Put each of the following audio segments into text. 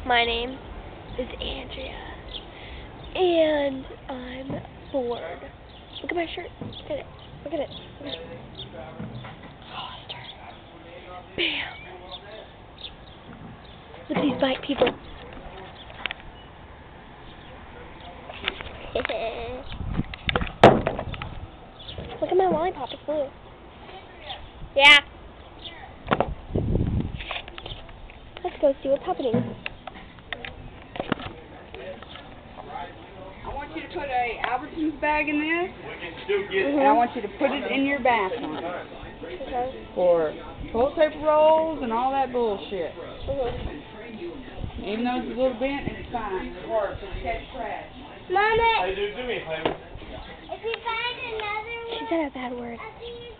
My name is Andrea, and I'm bored. Look at my shirt. Look at it. Look at it. Look at it. Hollister. Bam. Look at these bike people. Look at my lollipop. It's blue. Yeah. Let's go see what's happening. I want you to put a Albertsons bag in this, Mm-hmm. and I want you to put it in your bathroom Okay. for toilet paper rolls and all that bullshit. Mm-hmm. Even though it's a little bent, it's fine. It's hard to catch trash. Mama! Hey, dude, do me a favor. If you find another She one, said a bad word. can you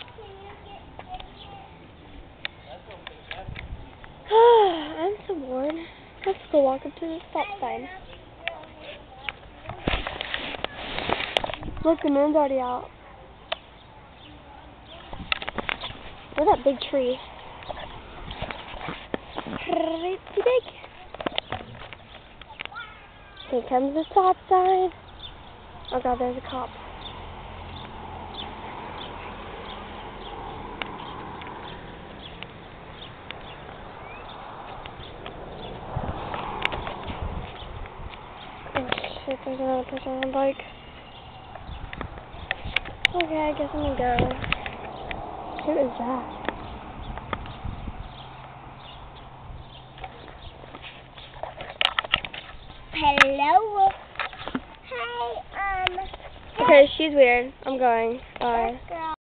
I'm so bored. Let's go walk up to the stop sign. Look, the moon's already out. Look at that big tree. Pretty big. Here comes the stop sign. Oh god, there's a cop. Oh shit, there's another person on a bike. Okay, I guess I'm gonna go. Who is that? Hello. Hi, Okay, she's weird. I'm going. Bye. girl.